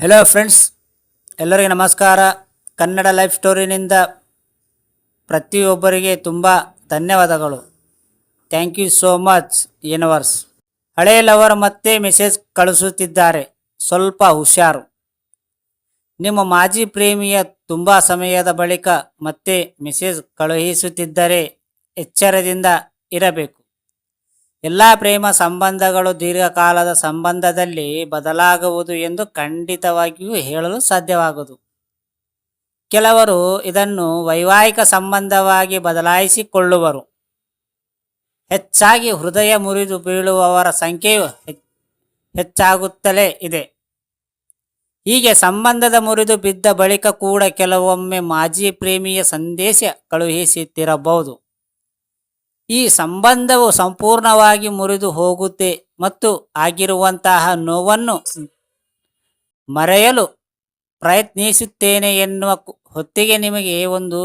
Hello friends, ಎಲ್ಲರಿಗೆ ನಮಸ್ಕಾರ. Kannada life ಸ್ಟೋರಿನಿಂದ ಪ್ರತಿಯೊಬ್ಬರಿಗೆ ತುಂಬ ಧನ್ಯವಾದಗಳು. Thank you so much universe. ಹಳೆಯ ಲವರ್ ಮತ್ತೆ ಮೆಸೇಜ್ ಕಳಿಸುತ್ತಿದ್ದಾರೆ, ಸ್ವಲ್ಪ ಹುಷಾರು. ನಿಮ್ಮ ಮಾಜಿ ಪ್ರೇಮಿಯ ತುಂಬ ಸಮಯದ ಬಳಿಕ ಮತ್ತೆ ಮೆಸೇಜ್ ಕಳುಹಿಸುತ್ತಿದ್ದರೆ ಎಚ್ಚರದಿಂದ ಇರಬೇಕು. ಎಲ್ಲ ಪ್ರೇಮ ಸಂಬಂಧಗಳು ದೀರ್ಘಕಾಲದ ಸಂಬಂಧದಲ್ಲಿ ಬದಲಾಗುವುದು ಎಂದು ಖಂಡಿತವಾಗಿಯೂ ಹೇಳಲು ಸಾಧ್ಯವಾಗದು. ಕೆಲವರು ಇದನ್ನು ವೈವಾಹಿಕ ಸಂಬಂಧವಾಗಿ ಬದಲಾಯಿಸಿಕೊಳ್ಳುವರು. ಹೆಚ್ಚಾಗಿ ಹೃದಯ ಮುರಿದು ಬೀಳುವವರ ಸಂಖ್ಯೆಯು ಹೆಚ್ಚಾಗುತ್ತಲೇ ಇದೆ. ಹೀಗೆ ಸಂಬಂಧದ ಮುರಿದು ಬಿದ್ದ ಬಳಿಕ ಕೂಡ ಕೆಲವೊಮ್ಮೆ ಮಾಜಿ ಪ್ರೇಮಿಯ ಸಂದೇಶ ಕಳುಹಿಸುತ್ತಿರಬಹುದು. ಈ ಸಂಬಂಧವು ಸಂಪೂರ್ಣವಾಗಿ ಮುರಿದು ಹೋಗುತ್ತೆ ಮತ್ತು ಆಗಿರುವಂತಹ ನೋವನ್ನು ಮರೆಯಲು ಪ್ರಯತ್ನಿಸುತ್ತೇನೆ ಎನ್ನುವ ಹೊತ್ತಿಗೆ ನಿಮಗೆ ಒಂದು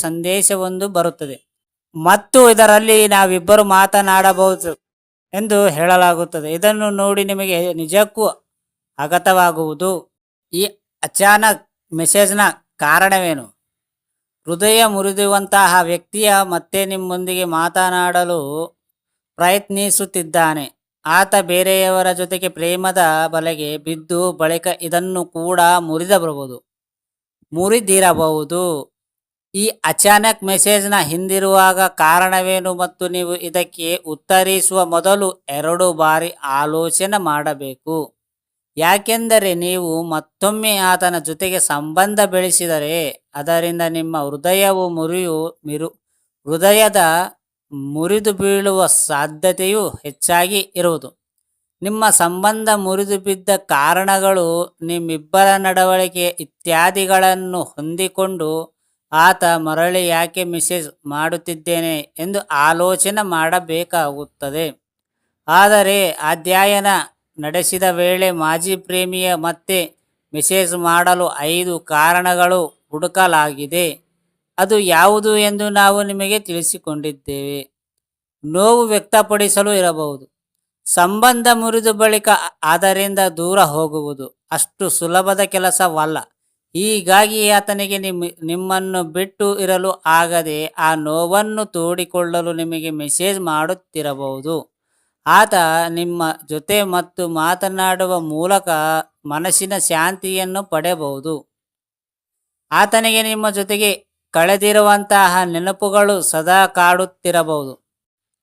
ಸಂದೇಶವೊಂದು ಬರುತ್ತದೆ ಮತ್ತು ಇದರಲ್ಲಿ ನಾವಿಬ್ಬರು ಮಾತನಾಡಬಹುದು ಎಂದು ಹೇಳಲಾಗುತ್ತದೆ. ಇದನ್ನು ನೋಡಿ ನಿಮಗೆ ನಿಜಕ್ಕೂ ಆಘಾತವಾಗುವುದು. ಈ ಅಚಾನಕ್ ಮೆಸೇಜ್ನ ಕಾರಣವೇನು? ಹೃದಯ ಮುರಿದುವಂತಹ ವ್ಯಕ್ತಿಯ ಮತ್ತೆ ನಿಮ್ಮೊಂದಿಗೆ ಮಾತನಾಡಲು ಪ್ರಯತ್ನಿಸುತ್ತಿದ್ದಾನೆ. ಆತ ಬೇರೆಯವರ ಜೊತೆಗೆ ಪ್ರೇಮದ ಬಲೆಗೆ ಬಿದ್ದು ಬಳಿಕ ಇದನ್ನು ಕೂಡ ಮುರಿದಿರಬಹುದು. ಈ ಅಚಾನಕ್ ಮೆಸೇಜ್ನ ಹಿಂದಿರುವಾಗ ಕಾರಣವೇನು ಮತ್ತು ನೀವು ಇದಕ್ಕೆ ಉತ್ತರಿಸುವ ಮೊದಲು 2 ಬಾರಿ ಆಲೋಚನೆ ಮಾಡಬೇಕು. ಯಾಕೆಂದರೆ ನೀವು ಮತ್ತೊಮ್ಮೆ ಆತನ ಜೊತೆಗೆ ಸಂಬಂಧ ಬೆಳೆಸಿದರೆ ಅದರಿಂದ ನಿಮ್ಮ ಹೃದಯದ ಮುರಿದು ಬೀಳುವ ಸಾಧ್ಯತೆಯು ಹೆಚ್ಚಾಗಿ ಇರುವುದು. ನಿಮ್ಮ ಸಂಬಂಧ ಮುರಿದು ಬಿದ್ದ ಕಾರಣಗಳು, ನಿಮ್ಮಿಬ್ಬರ ನಡವಳಿಕೆ ಇತ್ಯಾದಿಗಳನ್ನು ಹೊಂದಿಕೊಂಡು ಆತ ಮರಳಿ ಯಾಕೆ ಮೆಸೇಜ್ ಮಾಡುತ್ತಿದ್ದೇನೆ ಎಂದು ಆಲೋಚನೆ ಮಾಡಬೇಕಾಗುತ್ತದೆ. ಆದರೆ ಅಧ್ಯಯನ ನಡೆಸಿದ ವೇಳೆ ಮಾಜಿ ಪ್ರೇಮಿಯ ಮತ್ತೆ ಮೆಸೇಜ್ ಮಾಡಲು 5 ಕಾರಣಗಳು ಹುಡುಕಲಾಗಿದೆ. ಅದು ಯಾವುದು ಎಂದು ನಾವು ನಿಮಗೆ ತಿಳಿಸಿಕೊಂಡಿದ್ದೇವೆ. ನೋವು ವ್ಯಕ್ತಪಡಿಸಲು ಇರಬಹುದು. ಸಂಬಂಧ ಮುರಿದ ಬಳಿಕ ಅದರಿಂದ ದೂರ ಹೋಗುವುದು ಅಷ್ಟು ಸುಲಭದ ಕೆಲಸವಲ್ಲ. ಹೀಗಾಗಿ ಆತನಿಗೆ ನಿಮ್ಮನ್ನು ಬಿಟ್ಟು ಇರಲು ಆಗದೆ ಆ ನೋವನ್ನು ತೋಡಿಕೊಳ್ಳಲು ನಿಮಗೆ ಮೆಸೇಜ್ ಮಾಡುತ್ತಿರಬಹುದು. ಆತ ನಿಮ್ಮ ಜೊತೆ ಮತ್ತು ಮಾತನಾಡುವ ಮೂಲಕ ಮನಸ್ಸಿನ ಶಾಂತಿಯನ್ನು ಪಡೆಯಬಹುದು. ಆತನಿಗೆ ನಿಮ್ಮ ಜೊತೆಗೆ ಕಳೆದಿರುವಂತಹ ನೆನಪುಗಳು ಸದಾ ಕಾಡುತ್ತಿರಬಹುದು.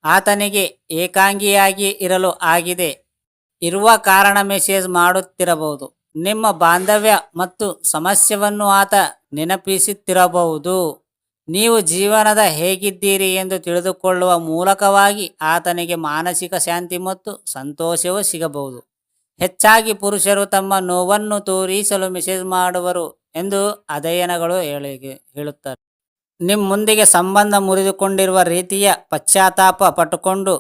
ಆತನಿಗೆ ಏಕಾಂಗಿಯಾಗಿ ಇರಲು ಆಗಿದೆ ಇರುವ ಕಾರಣ ಮೆಸೇಜ್ ಮಾಡುತ್ತಿರಬಹುದು. ನಿಮ್ಮ ಬಾಂಧವ್ಯ ಮತ್ತು ಸಮಸ್ಯೆಯನ್ನು ಆತ ನೆನಪಿಸುತ್ತಿರಬಹುದು. ನೀವು ಜೀವನದ ಹೇಗಿದ್ದೀರಿ ಎಂದು ತಿಳಿದುಕೊಳ್ಳುವ ಮೂಲಕವಾಗಿ ಆತನಿಗೆ ಮಾನಸಿಕ ಶಾಂತಿ ಮತ್ತು ಸಂತೋಷವೂ ಸಿಗಬಹುದು. ಹೆಚ್ಚಾಗಿ ಪುರುಷರು ತಮ್ಮ ನೋವನ್ನು ತೋರಿಸಲು ಮೆಸೇಜ್ ಮಾಡುವರು ಎಂದು ಅಧ್ಯಯನಗಳು ಹೇಳುತ್ತಾರೆ. ನಿಮ್ಮೊಂದಿಗೆ ಸಂಬಂಧ ಮುರಿದುಕೊಂಡಿರುವ ರೀತಿಯ ಪಶ್ಚಾತ್ತಾಪ ಪಟ್ಟುಕೊಂಡು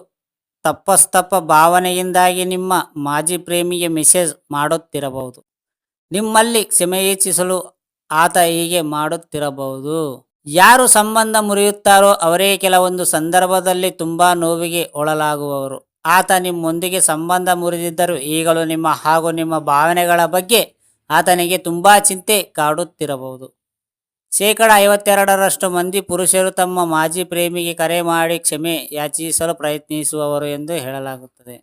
ತಪ್ಪಸ್ತಪ್ಪ ಭಾವನೆಯಿಂದಾಗಿ ನಿಮ್ಮ ಮಾಜಿ ಪ್ರೇಮಿಗೆ ಮೆಸೇಜ್ ಮಾಡುತ್ತಿರಬಹುದು. ನಿಮ್ಮಲ್ಲಿ ಕ್ಷಮೆಯಾಚಿಸಲು ಆತ ಹೀಗೆ ಮಾಡುತ್ತಿರಬಹುದು. ಯಾರು ಸಂಬಂಧ ಮುರಿಯುತ್ತಾರೋ ಅವರೇ ಕೆಲವೊಂದು ಸಂದರ್ಭದಲ್ಲಿ ತುಂಬ ನೋವಿಗೆ ಒಳಗಾಗುವವರು. ಆತ ನಿಮ್ಮೊಂದಿಗೆ ಸಂಬಂಧ ಮುರಿದಿದ್ದರೂ ಈಗಲೂ ನಿಮ್ಮ ಹಾಗೂ ನಿಮ್ಮ ಭಾವನೆಗಳ ಬಗ್ಗೆ ಆತನಿಗೆ ತುಂಬ ಚಿಂತೆ ಕಾಡುತ್ತಿರಬಹುದು. 52% ಮಂದಿ ಪುರುಷರು ತಮ್ಮ ಮಾಜಿ ಪ್ರೇಮಿಗೆ ಕರೆ ಮಾಡಿ ಕ್ಷಮೆ ಯಾಚಿಸಲು ಪ್ರಯತ್ನಿಸುವವರು ಎಂದು ಹೇಳಲಾಗುತ್ತದೆ.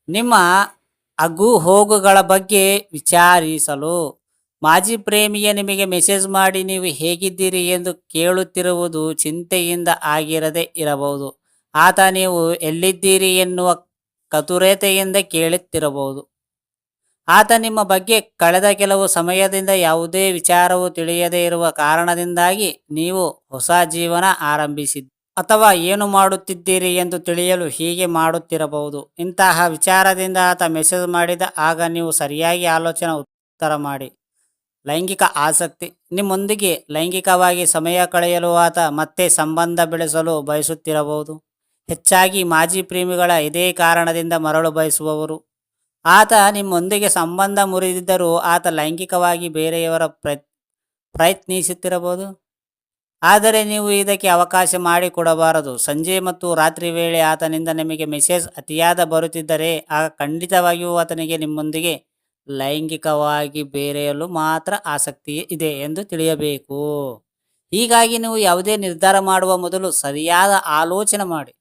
ನಿಮ್ಮ ಆಗುಹೋಗುಗಳ ಬಗ್ಗೆ ವಿಚಾರಿಸಲು ಮಾಜಿ ಪ್ರೇಮಿಯ ನಿಮಗೆ ಮೆಸೇಜ್ ಮಾಡಿ ನೀವು ಹೇಗಿದ್ದೀರಿ ಎಂದು ಕೇಳುತ್ತಿರುವುದು ಚಿಂತೆಯಿಂದ ಆಗಿರದೇ ಇರಬಹುದು. ಆತ ನೀವು ಎಲ್ಲಿದ್ದೀರಿ ಎನ್ನುವ ಕತುರತೆಯಿಂದ ಕೇಳುತ್ತಿರಬಹುದು. ಆತ ನಿಮ್ಮ ಬಗ್ಗೆ ಕಳೆದ ಕೆಲವು ಸಮಯದಿಂದ ಯಾವುದೇ ವಿಚಾರವು ತಿಳಿಯದೇ ಇರುವ ಕಾರಣದಿಂದಾಗಿ ನೀವು ಹೊಸ ಜೀವನ ಆರಂಭಿಸಿದ್ದು ಅಥವಾ ಏನು ಮಾಡುತ್ತಿದ್ದೀರಿ ಎಂದು ತಿಳಿಯಲು ಹೀಗೆ ಮಾಡುತ್ತಿರಬಹುದು. ಇಂತಹ ವಿಚಾರದಿಂದ ಆತ ಮೆಸೇಜ್ ಮಾಡಿದ ಆಗ ನೀವು ಸರಿಯಾಗಿ ಆಲೋಚನೆ ಉತ್ತರ ಮಾಡಿ. ಲೈಂಗಿಕ ಆಸಕ್ತಿ. ನಿಮ್ಮೊಂದಿಗೆ ಲೈಂಗಿಕವಾಗಿ ಸಮಯ ಕಳೆಯಲು ಆತ ಮತ್ತೆ ಸಂಬಂಧ ಬೆಳೆಸಲು ಬಯಸುತ್ತಿರಬಹುದು. ಹೆಚ್ಚಾಗಿ ಮಾಜಿ ಪ್ರೇಮಿಗಳ ಇದೇ ಕಾರಣದಿಂದ ಮರಳು ಬಯಸುವವರು. ಆತ ನಿಮ್ಮೊಂದಿಗೆ ಸಂಬಂಧ ಮುರಿದಿದ್ದರೂ ಆತ ಲೈಂಗಿಕವಾಗಿ ಬೇರೆಯವರ ಪ್ರಯತ್ನಿಸುತ್ತಿರಬಹುದು. ಆದರೆ ನೀವು ಇದಕ್ಕೆ ಅವಕಾಶ ಮಾಡಿಕೊಡಬಾರದು. ಸಂಜೆ ಮತ್ತು ರಾತ್ರಿ ವೇಳೆ ಆತನಿಂದ ನಿಮಗೆ ಮೆಸೇಜ್ ಅತಿಯಾದ ಬರುತ್ತಿದ್ದರೆ ಆಗ ಖಂಡಿತವಾಗಿಯೂ ಆತನಿಗೆ ನಿಮ್ಮೊಂದಿಗೆ ಲೈಂಗಿಕವಾಗಿ ಬೇರೆಯಲು ಮಾತ್ರ ಆಸಕ್ತಿ ಇದೆ ಎಂದು ತಿಳಿಯಬೇಕು. ಹೀಗಾಗಿ ನೀವು ಯಾವುದೇ ನಿರ್ಧಾರ ಮಾಡುವ ಮೊದಲು ಸರಿಯಾದ ಆಲೋಚನೆ ಮಾಡಿ.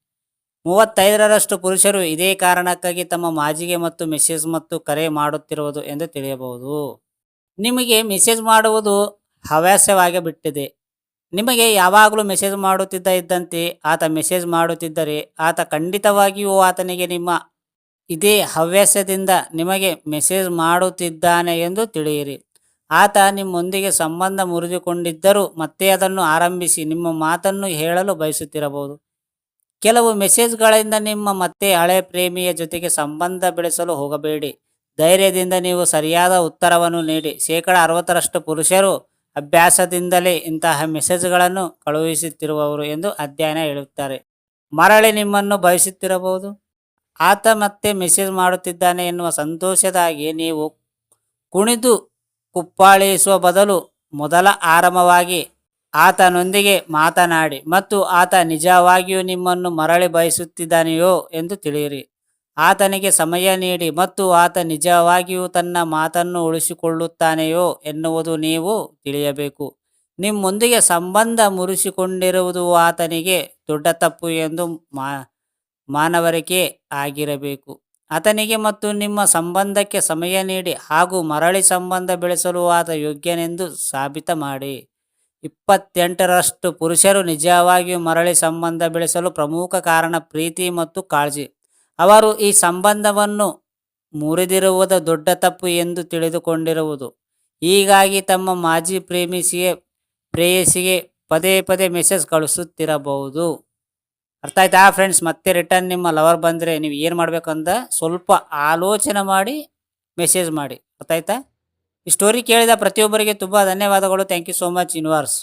35ರಷ್ಟು ಪುರುಷರು ಇದೇ ಕಾರಣಕ್ಕಾಗಿ ತಮ್ಮ ಮಾಜಿಗೆ ಮತ್ತು ಮೆಸೇಜ್ ಮತ್ತು ಕರೆ ಮಾಡುತ್ತಿರುವುದು ಎಂದು ತಿಳಿಯಬಹುದು. ನಿಮಗೆ ಮೆಸೇಜ್ ಮಾಡುವುದು ಹವ್ಯಾಸವಾಗಿ ಬಿಟ್ಟಿದೆ. ನಿಮಗೆ ಯಾವಾಗಲೂ ಮೆಸೇಜ್ ಮಾಡುತ್ತಿದ್ದ ಇದ್ದಂತೆ ಆತ ಮೆಸೇಜ್ ಮಾಡುತ್ತಿದ್ದರೆ ಆತ ಖಂಡಿತವಾಗಿಯೂ ಆತನಿಗೆ ನಿಮ್ಮ ಇದೇ ಹವ್ಯಾಸದಿಂದ ನಿಮಗೆ ಮೆಸೇಜ್ ಮಾಡುತ್ತಿದ್ದಾನೆ ಎಂದು ತಿಳಿಯಿರಿ. ಆತ ನಿಮ್ಮೊಂದಿಗೆ ಸಂಬಂಧ ಮುರಿದುಕೊಂಡಿದ್ದರೂ ಮತ್ತೆ ಅದನ್ನು ಆರಂಭಿಸಿ ನಿಮ್ಮ ಮಾತನ್ನು ಹೇಳಲು ಬಯಸುತ್ತಿರಬಹುದು. ಕೆಲವು ಮೆಸೇಜ್ಗಳಿಂದ ನಿಮ್ಮ ಮತ್ತೆ ಹಳೆ ಪ್ರೇಮಿಯ ಜೊತೆಗೆ ಸಂಬಂಧ ಬೆಳೆಸಲು ಹೋಗಬೇಡಿ. ಧೈರ್ಯದಿಂದ ನೀವು ಸರಿಯಾದ ಉತ್ತರವನ್ನು ನೀಡಿ. 60% ಪುರುಷರು ಅಭ್ಯಾಸದಿಂದಲೇ ಇಂತಹ ಮೆಸೇಜ್ಗಳನ್ನು ಕಳುಹಿಸುತ್ತಿರುವವರು ಎಂದು ಅಧ್ಯಯನ ಹೇಳುತ್ತಾರೆ. ಮರಳಿ ನಿಮ್ಮನ್ನು ಬಯಸುತ್ತಿರಬಹುದು. ಆತ ಮತ್ತೆ ಮೆಸೇಜ್ ಮಾಡುತ್ತಿದ್ದಾನೆ ಎನ್ನುವ ಸಂತೋಷದಾಗಿ ನೀವು ಕುಣಿದು ಕುಪ್ಪಾಳಿಸುವ ಬದಲು ಮೊದಲ ಆರಂಭವಾಗಿ ಆತನೊಂದಿಗೆ ಮಾತನಾಡಿ ಮತ್ತು ಆತ ನಿಜವಾಗಿಯೂ ನಿಮ್ಮನ್ನು ಮರಳಿ ಬಯಸುತ್ತಿದ್ದಾನೆಯೋ ಎಂದು ತಿಳಿಯಿರಿ. ಆತನಿಗೆ ಸಮಯ ನೀಡಿ ಮತ್ತು ಆತ ನಿಜವಾಗಿಯೂ ತನ್ನ ಮಾತನ್ನು ಉಳಿಸಿಕೊಳ್ಳುತ್ತಾನೆಯೋ ಎನ್ನುವುದು ನೀವು ತಿಳಿಯಬೇಕು. ನಿಮ್ಮೊಂದಿಗೆ ಸಂಬಂಧ ಮುರಿಸಿಕೊಂಡಿರುವುದು ಆತನಿಗೆ ದೊಡ್ಡ ತಪ್ಪು ಎಂದು ಮಾನವರಿಕೆ ಆಗಿರಬೇಕು. ಆತನಿಗೆ ಮತ್ತು ನಿಮ್ಮ ಸಂಬಂಧಕ್ಕೆ ಸಮಯ ನೀಡಿ ಹಾಗೂ ಮರಳಿ ಸಂಬಂಧ ಬೆಳೆಸಲು ಆತ ಯೋಗ್ಯನೆಂದು ಸಾಬೀತು ಮಾಡಿ. 28ರಷ್ಟು ಪುರುಷರು ನಿಜವಾಗಿಯೂ ಮರಳಿ ಸಂಬಂಧ ಬೆಳೆಸಲು ಪ್ರಮುಖ ಕಾರಣ ಪ್ರೀತಿ ಮತ್ತು ಕಾಳಜಿ. ಅವರು ಈ ಸಂಬಂಧವನ್ನು ಮುರಿದಿರುವುದು ದೊಡ್ಡ ತಪ್ಪು ಎಂದು ತಿಳಿದುಕೊಂಡಿರುವುದು. ಹೀಗಾಗಿ ತಮ್ಮ ಮಾಜಿ ಪ್ರೇಯಸಿಗೆ ಪದೇ ಪದೇ ಮೆಸೇಜ್ ಕಳಿಸುತ್ತಿರಬಹುದು. ಅರ್ಥ ಆಯ್ತಾ ಫ್ರೆಂಡ್ಸ್? ಮತ್ತೆ ರಿಟರ್ನ್ ನಿಮ್ಮ ಲವರ್ ಬಂದರೆ ನೀವು ಏನು ಮಾಡಬೇಕಂದ ಸ್ವಲ್ಪ ಆಲೋಚನೆ ಮಾಡಿ ಮೆಸೇಜ್ ಮಾಡಿ. ಅರ್ಥ ಆಯ್ತಾ? ಈ ಸ್ಟೋರಿ ಕೇಳಿದ ಪ್ರತಿಯೊಬ್ಬರಿಗೆ ತುಂಬ ಧನ್ಯವಾದಗಳು. Thank you so much universe.